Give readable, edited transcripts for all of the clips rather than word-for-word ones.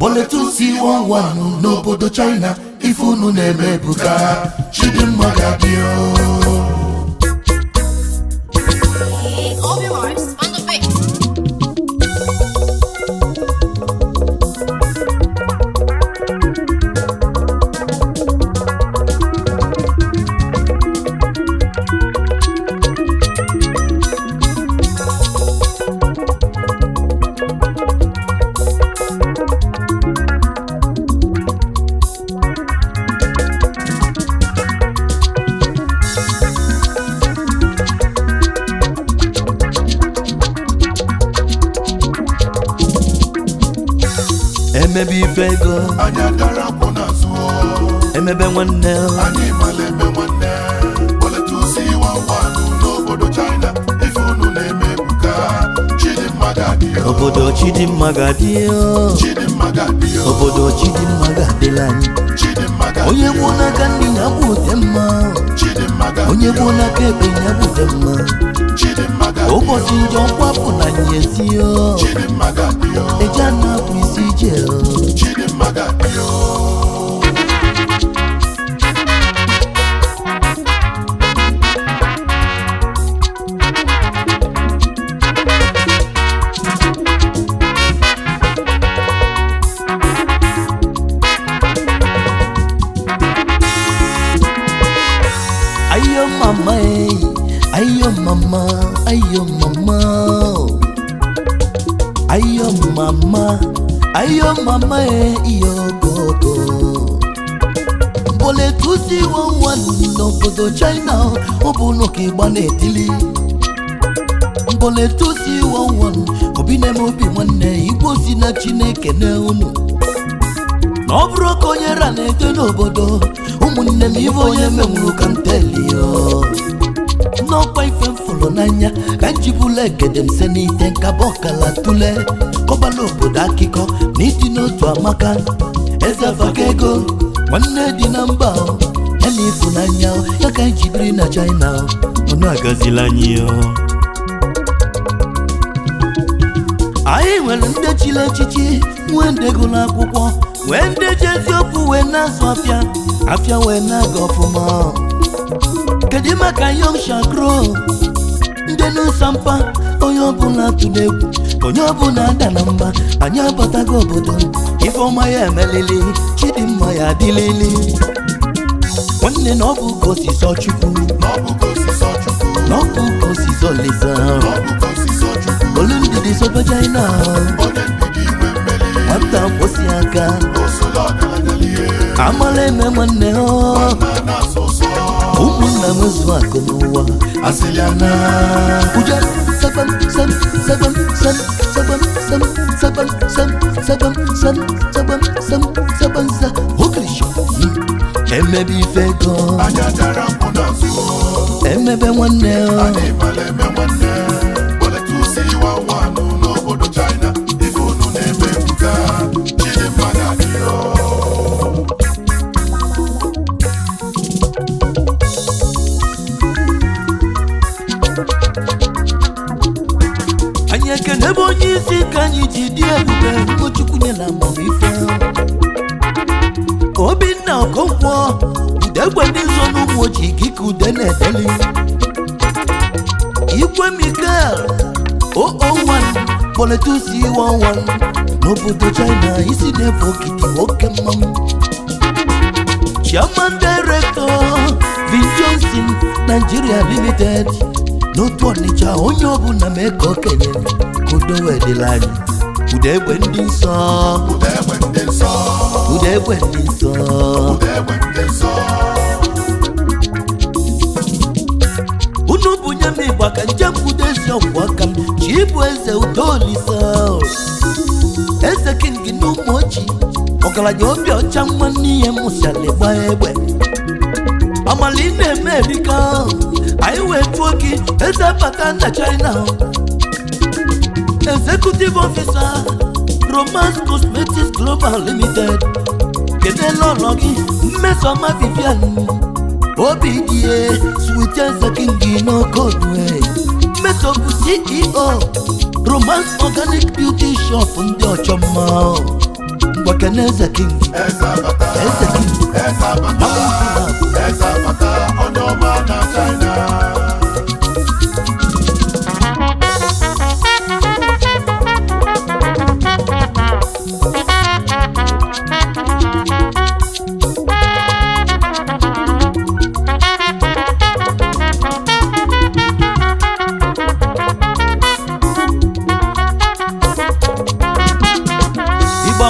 Bole 2C11 n'obodo China, ife unu na-eme buka Chidimma ga-adịo. All your marks on the face. Emebe ifego anya darapụ n'azụ emebe nwanne anyị malebe nwanne Bole 2C11 n'obodo China ife unu na-eme buka Chidimma ga-adịo. obodo Chidimma ga-adịo. Chidimma ga-adịo. obodo Chidimma ga-adịla anyị. Chidimma ga-adịo. onye gbuo n'aka ndị ya bụ ute mma. Chidimma ga-adịo. onye gbuo n'aka ekpe ya bụ ute mma. Chidimma ga-adịo. ụbọchị njọ kwapụ na nyesio Chidimma ga-adịo. eje na-apụ isi ije Chidimma ga-adịo. ayo mama ayo mama ayo mama ayo mama ayo mama iyo gogo. Bole 2C11 n'obodo China ọ bụ n'oke ịgba na-etili. Bole 2C11 obi na-eme obi nwanne Igwe OSINACHI na-ekene unu na ọ bụrụ ka onye ra na-eto n'obodo ụmụnne m ife onye menwuru ka nteli yo n'ọkwa ife mfụrụ n'anya ka njibula egede m se n'ite nkaba ọkala tule kọbala obodo akịkọ na ịdị n'otu amaka eze afaka ego nwanne dị na mba ya na ịfụnanya ya ka njibiri na China ọnụ agazila anyị yo. anyị nwere ndị chile echichi nwee ndị gụrụ akwụkwọ nwee ndị ji eziokwu wee na-azụ afịa wee na-aga ọfụma. kedu maka young shagro ndị n'ụsampa onye ọbụla tụrụ egwu onye ọbụla ada na mba anyị abatago obodo ifeọma ya emelili Chidimma ya adịlili nwanne na ọ bụ ka osisọ Chukwu Na ọ bụ ka osisọ Chukwu. na ọ bụ ka osisọ Lisa Na ọ bụ ka osisọ Chukwu. olu ndidi sobe China Onye ndidi inwe mmeri. nwata kwụsị aka Osola ọgaranya amala eme nwanne na na-asọ ụsọ. ụmụnna m ezu akụ n'ụwa Asịlịana. uja sabam sam sabam sam sabam sam sabam sam sabam sam sabam sam sabam sa hokirisho emebe ifego Anya darapụ n'azụ emebe nwanne anyị malebe nwanne Bole 2C11 n'obodo China ife unu na-eme buka Chidimma ga-adịo. anyị ekene ebe onye isi ka anyị ji dị ebube Uchukwu nyela amamife Obinna Okonkwo ude egbe ndị nso n'ụmụ ojii gị ka ude na-edeli Igwe Miguel 001 Bole 2C11 n'obodo China isi na-efe okiti nwoke mmanwụ Chairman Director Vin Johnson Nigeria Limited n'otu Ọnịcha onye ọbụla mee ka okenye ka udo wee dịla anyị ude egbe ndị nsọ Ude egbe ndị nsọ. ude egbe ndị nsọ Ude egbe ndị nsọ. unu bunye m ịgba ka njem kwudo ezi ọgwụ aka m chi bụ eze Udolisa eze kingi n'ụmụ ochi ọgaranya obi ọcha nwanne ihe mụsịala gba egbe amala ị na-eme erika anyị wee tụọ gị eze bata na China Executive Officer Romance Cosmetics Global Limited kenela ọlọ gị Mmesoma Vivian obi dị sweet eze kingi n'okodwe Mmesobu CEO Romance Organic Beauty Shop ndị ọchọmma Wakene Eze King Ezabata, Eze King Ezabata, Ezabata, Onyoma na China.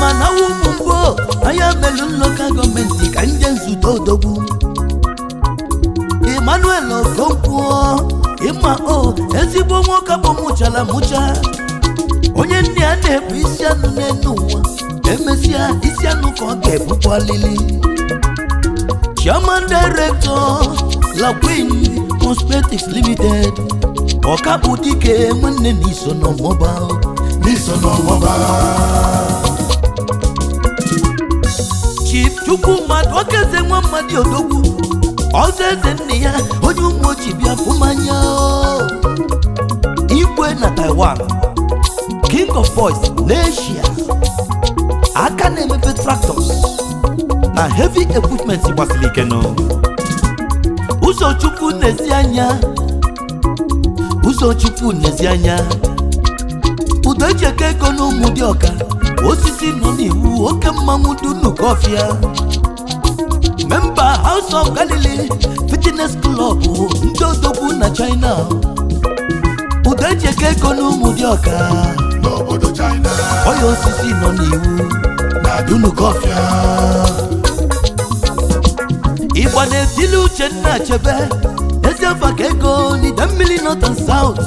Mana wumbo aya melun local government ka nje nzuto odogwu Emmanuel Okonkwo ịma o ezigbo nwoke bụ mụchala mụcha onye nne ya na-ebu isi anụ n'elu ụwa emesịa isi anụ ka ọ ga-ebukwa lili Chairman Director La Queen Cosmetics Limited ọkapụ dike nwanne n'iso n'ọmụba Chief Chukwuma Okeze nwa mmadụ odogwu ọzọ eze nne ya onye ụmụ ochie bịa fụmanya Igwe na Taiwan King of Boys n'Asia aka na-emepe tractors na heavy equipment gbasiri ike Ụzọchukwu n'ezi anya udo eji eke ego n'ụmụ dị ọka osisi nọ n'iwu oke mmanwụ dị nnukwu ọfịa Member House of Galilee Fitness Club ndị odogwu na China udo eji eke ego n'ụmụ dị ọka n'obodo China oya osisi nọ n'iwu dị nnukwu ọfịa Igba na-etili Uchenna Achebe ezi afa ka ego n'ide mmiri North and South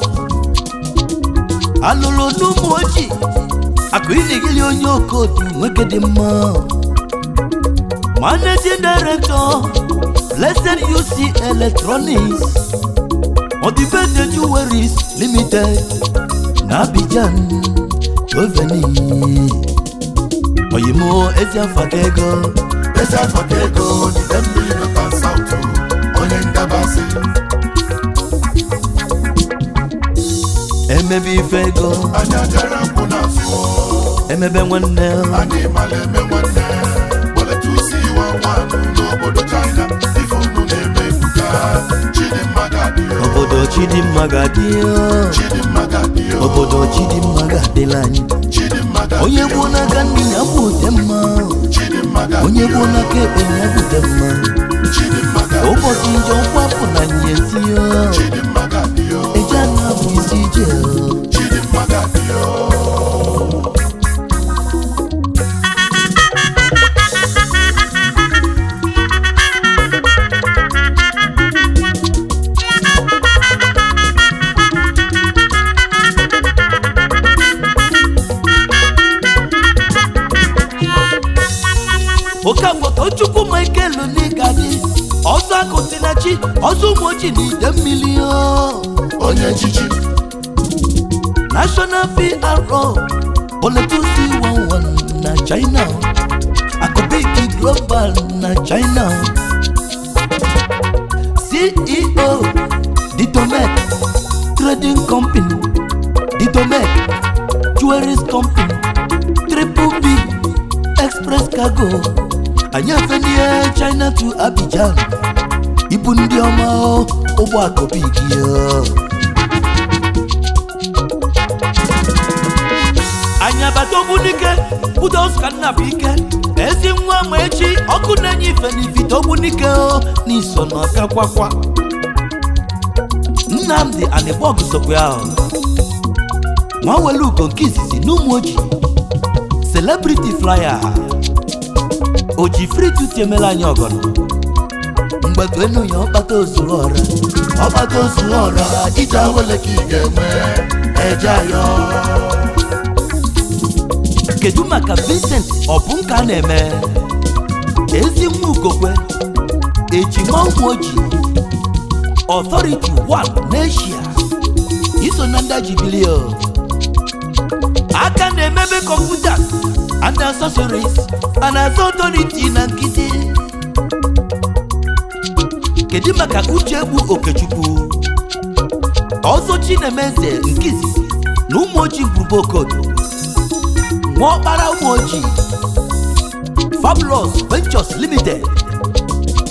alụlụ n'ụmụ ojii akụ inigili onye okodu nwoke dị mma Managing Director Blessed UC Electronics Motivated Jewelries Limited na Abidjan Oveni Oyimo ezi afa ka ego n'ide mmiri North and South onye ndabasị Emebe ife ego anya jere nkwụ n'azụ emebe nwanne anyị mara eme nwanne Bole 2C11 n'obodo China ife unu na-eme ebuka Chidimma ga-adị obodo Chidimma ga-adị obodo Chidimma ga-adịla anyị onye gbuo n'aka nri ya bụ ute mma onye gbuo n'aka ekpe ya bụ ute mma ụbọchị njọ nkwapụ na nyezi eje ana bụ isi ije Chukwu Michael Nigadi ọzọ akụsinachi ọzọ ụmụochi n'ide mmiri onye echichi National PRO Bole 2C11 na China Akubiki Global na China CEO Ditomek Trading Company Ditomek Jewelries Company Triple B Express Cargo Anyafenie China to Abidjan Ibu ndị ọma ụgbọ Akubiki Anyabata Ogbunike Budos Kanabike ezi nwa ma echi ọkụ na-enye ife n'ifite Ogbunike n'iso n'ọka kwakwa Nnamdi Anibog sokwe ahụ nwa wele ugo nke izizi n'ụmụ ojii Celebrity Flyer Oji free to emela anyị ọgọnọ mgbe enu ya ọkpata ozuru ọra ije awele ka ị ga-enwe eje ayọ kedu maka Vincent ọbụnka na-eme ezi nwa ugokwe ejima ụmụ ojii Authority 1 n'Asia iso na ndị ajibilio aka na-emebe computers and accessories and Authority na nkịtị kedu maka Uche Egbu Okechukwu ọzọ Chinemeze nke izizi na ụmụ ojii Mburubokodo nwa ọkpara ụmụ ojii Fabulous Ventures Limited,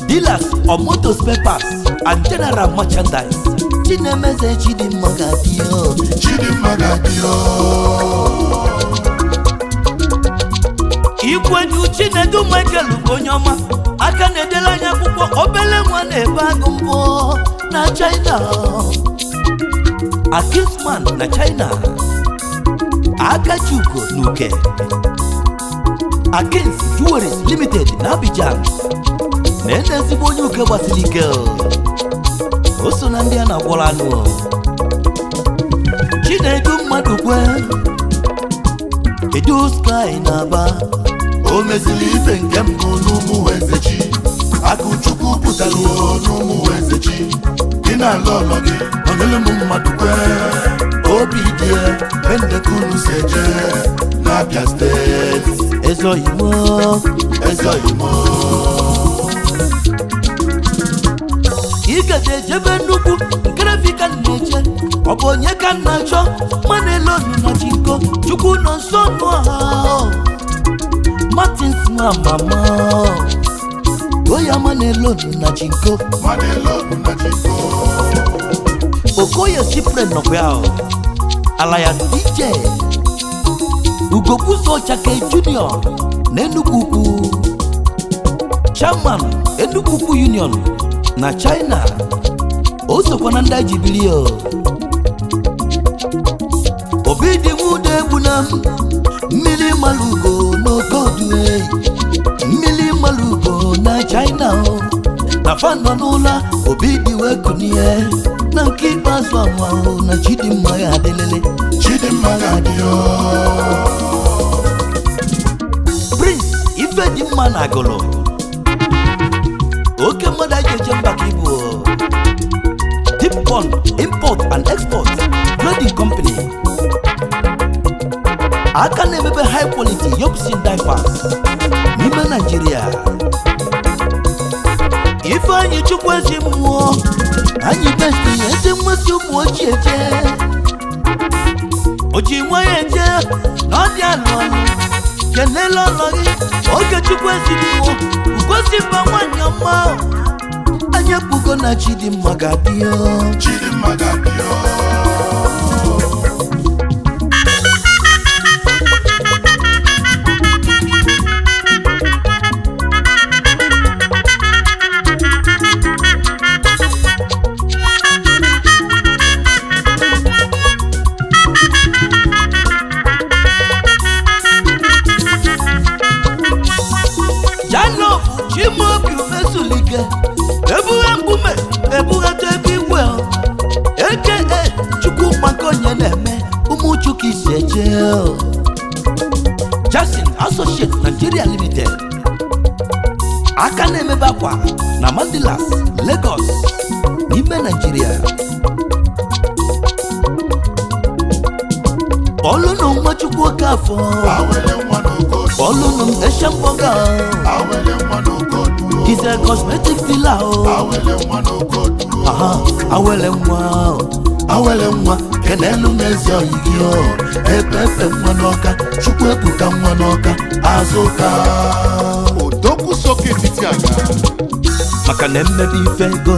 dealers of motor spare parts and general merchandise. Chinemeze Chidimma Gadio, Chidimma Gadio. Ikwenyu Chinedu Michael Ugonyoma, aka na-edela anya akwụkwọ obele nwa na-ebe agụ mbọ na China. A Kingsman na China, Akachuko Nuke, A Kings Jewelries Limited na Abidjan, na ezigbo onye uke gbasilike o so na ndị a na-agwọla anụ. Chinedu mmadụ kwe Edu Sky na-aba, o mezili ife nke mbụ n'ụmụ Ezechi. Akụchukwu pụtara n'ụmụ Ezechi. Gị na ala ọlọ gị onele m mmadụ kwe. Obi dị Pendekunu si eje n'Abia steeti. Ezoyimo Igede ejebe nnukwu nkerefika na-eche, ọ bụ onye ka na-achọ manelonu na chinko chukwu nọ nso nụha Martins nwa mama oya manelonu na chinko Okoye Cyprian nọkwa Alliance DJ Ugobuzo Chake Junior na Enugu Ukwu, Chairman Enugu Ukwu Union na China, o sokwa na ndị jibilio. Obidi nwude egwu na mmiri malugo n'okodu mmiri malugo na China na fanọ n'ụla Obidi wekunie na nke ikpeazụ anwa na Chidimma Gadelele. Chidimma Gadio Prince Ifedimma na Agolo, oke mmadụ anyị eje mba ka ibu Deep Bond Import and Export Trading Company, aka na-emebe high quality Yopsin diapers n'ime Nigeria. Ife anyị chukwu ezi mmụọ anyị besti eze mmasị ụmụ ochie eje oji nwa ya eje na ọ dị alụ ọlụ kelela ọlọ gị oge chukwu ezi mmụọ ugosi mba nwanyị ọma anyị ebugo na Chidimma Gadio. Chidimma Gadio Chimobi Umesulike ebuga mbume ebuga tebi well aka chukwu makonye na-eme ụmụ chukwu isi eje Jackson Associate Nigeria Limited, aka na-emebe akwa na Mandilas Lagos n'ime Nigeria. Oluno nwa chukwu oke afọ Oluno Eshamboga Gizel Cosmetics dealer awele nwa kenelu mezi oyigio epepe nwa n'ọka chukwu ebuka nwa n'ọka azụka Odogwu soke titi aga maka na emebe ife ego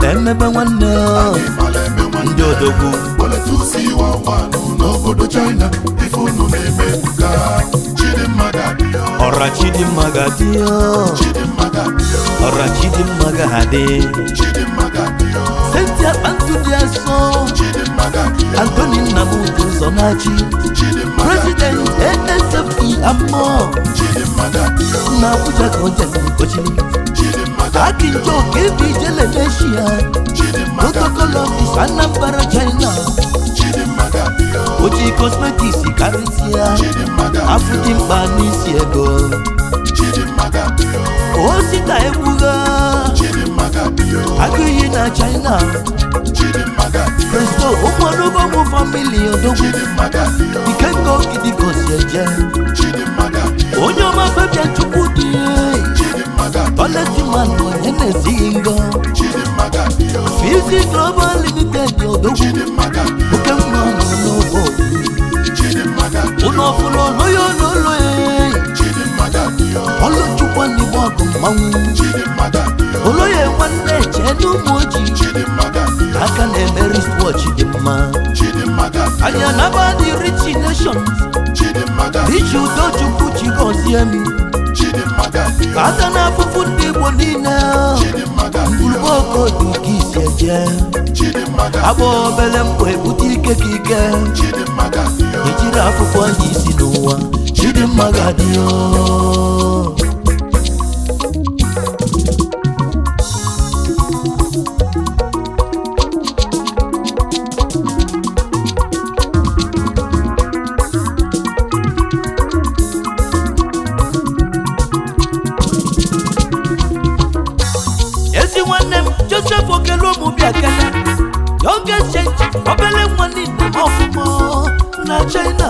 na emebe nwanne ndị odogwu Bole 2C11 n'obodo China ife unu na-eme buka. Chidimma Gadio ọra Chidimma Gadio ọra Chidimma Gadio Chidimma Gadio Cynthia Antudiaso Anthony Nnamudu Uzonachi President NSFE Amo na Abuja Kochili Akinjo Kebi Jelenesia Protocol Office Anambra China Oji Cosmetics Karisia African Banisi Ego Osita Ebuga Agụghị na China Presto ụmụọnụgọmụ famili odogwu Ikengo Kidikosi eje onye ọma Fabian Chukwu dị Olesiman onye na-esighị ngọ Fizi Global Limited odogwu oke mma n'ụlọ ụlọ ọfụlụ n'ụlọ mmanwụ oloye nwanne chedu moji aka na-eme wristwatch dị mma anya naba dị rich nations rich udochukwu chi gọzie m aka na afụfụ ndị Igbo niile mkpụrụokodu ka isi eje abụ obele mkpọ ebute ike ka ike ejiri afụfụ anyị isi n'ụwa Chidimma ga-adị ezi nwanne m Joseph Okelomu bịa kene youngest change obele nwanne ọfụma na China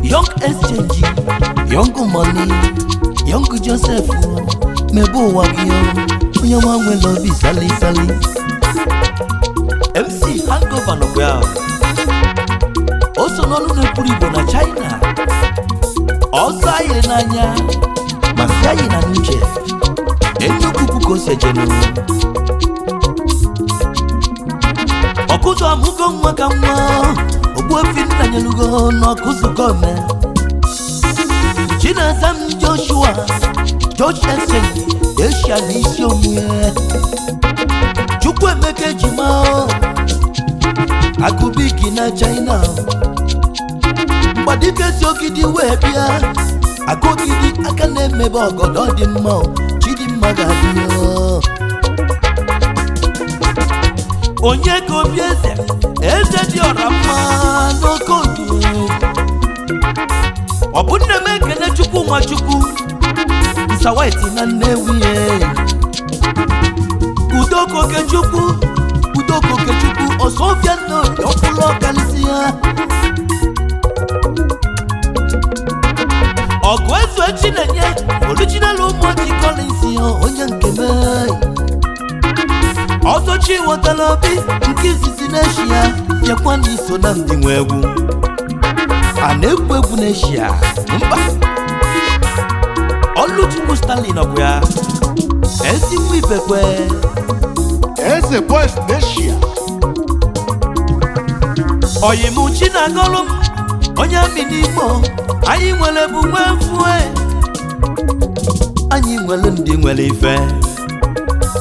young exchange young money young Joseph mebe ụwa gị onye nwa nwere obi sali sali MC hangover nọkwa ya o so n'ọnụ na-ekwuru Igbo na China ọsọ anyị n'anya ma si anyị na n'uche enyekwu ka o si ejenu ọkụzụ amụgo nwa ka nwa ogbuefi nna nyelugo n'ọkụzụko me Chinazam Joshua George Exchange Asia na isi onwe Chukwuemeka Ejima Akubiki na China mgbadike si ogidi wee bịa akogidi aka na-emebe ọgọdọ dị mma Chidimma ga-adị onye ka obi eze dị ọra mma n'oke odu ọ bụ nne m ekene Chukwu Nwachukwu Nsawaiti na Nnewi Udokokechukwu Ọsọfịa nnobi ọkwụlụ ọkalisi ya ọgụ ezu Chinenye original ụmụoji Collins ya onye nke m ọzọchi wetara obi nke izizi n'Eshia nyekwa ndị so na ndị nwe egwu a na-egwu egwu n'Eshia mba Oluchukwu Stanley nọkwa ya ezigbo ibekwe eze boys n'Eshia oyimuchi na agọlụ m onye amị n'Igbo anyị nwere bụ nwe mfue anyị nwere ndị nwere ife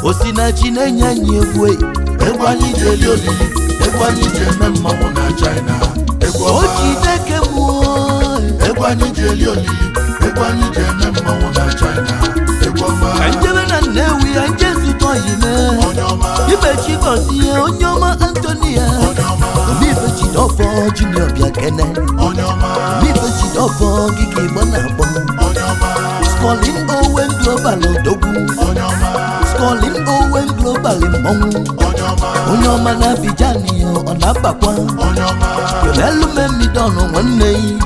Osinachi na-enye anyị egwu anyị ji eli olili egwu anyị ji eme mmanwụ na China o ji deke mmụọ egwu anyị ji eli olili egwu anyị ji eme mmanwụ na China ka njebe na Nnewi anyị jezutọ yime Ibechi gọzie onye ọma Antonia Omibechi dọfọ Junior bịa kene Omibechi dọfọ gịga Igbo na-akpọ Skolin Owen Global odogwu Skolin Owen Global mmọnwụ onye ọma na Abidjan ọ na-abakwa Yomelu Memidon nwanne yi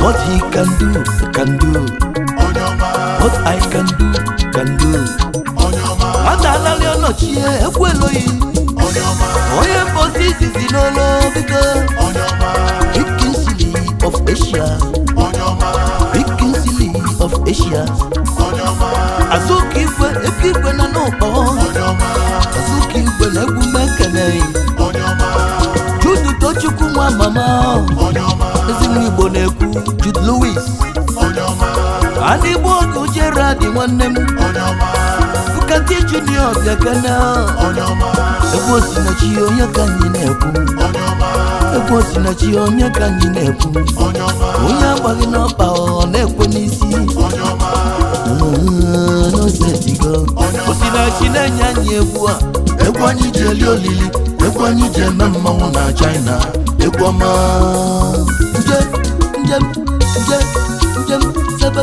what he can do what I can do Ada alali ọnọchie ekwu eloyi onye mbosi izizi n'olo biko Big Kingsley of Asia Big Kingsley of Asia Azuka Igwe eke Igwe na n'ụkpọ Azuka Igwe na egwu mekene Jude Tochukwu nwa mama ezinwa Igbo na-ekwu Jude Louis Ani Igbo ọgụ Gerard nwanne m Nkati Junior bịakana egwu Osinachi onye ka anyị na-ekwu egwu Osinachi onye ka anyị na-ekwu onye agbaghị n'ọkpa ọ na-ekwe n'isi n'osetigo Osinachi na-enye anyị egwu a egwu anyị ji eli olili egwu anyị ji eme mmanwụ na China egwu ọma njem sebem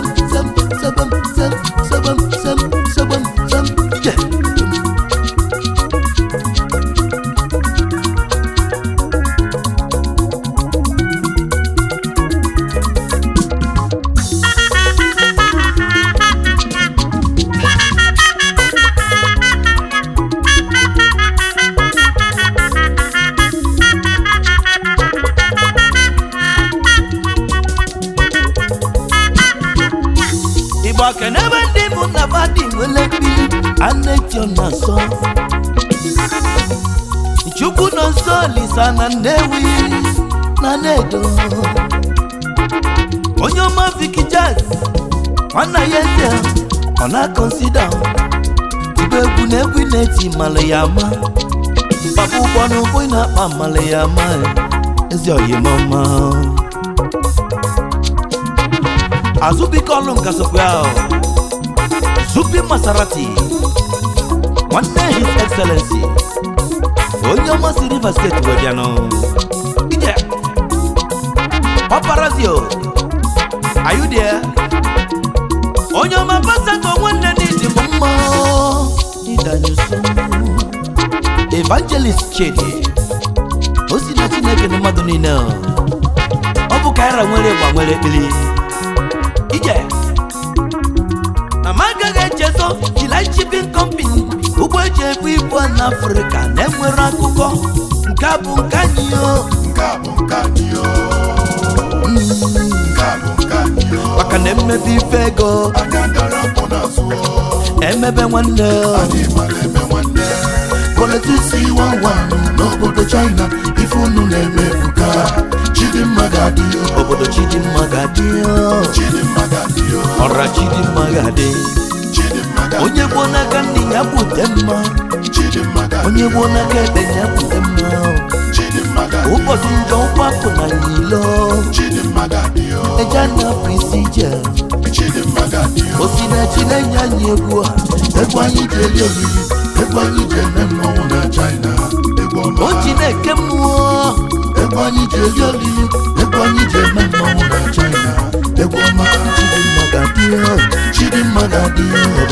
Baka never dim on the body will let me and let your naso. Chuku no solis and newi nanedo. On your maviki jazz, one I enter, on I consider. Tibebu nevi neti malayama. Babu bono boy na malayama. Is your mama. Azubi kolum kasopyao Zubi Maserati one day His Excellency Onyomasi River State Wediano Ije Paparazio Are you there? Onyoma Pasato one day Nidi Mama Nida Nyusu Evangelist Chedi Osinachi neke ni madunina Obu kaira mwele pili Ije Amagaga Cheso Chila Shipping Company Uboje Pipo na Africa Nemwere akuko Nkabu nkanyo Waka nemme bifego Emebe wande Politisi one N'obodo China Ifunu na-emefuka Chidimagadio Obodo Chidimagadio Ora Chidimagadi Onye bona kandi ya butemma Onye bona kebe ya butemma Ubosi njo papo na nilo Ejana prisija Osinachi na nyanyegwa Ekwanyi jelioli Ekwanyi jenemo na China Ochineke muo Ekwanyi jelioli Ekwanyi jenemo na China Egwoma Chidimagadio Chidimagadio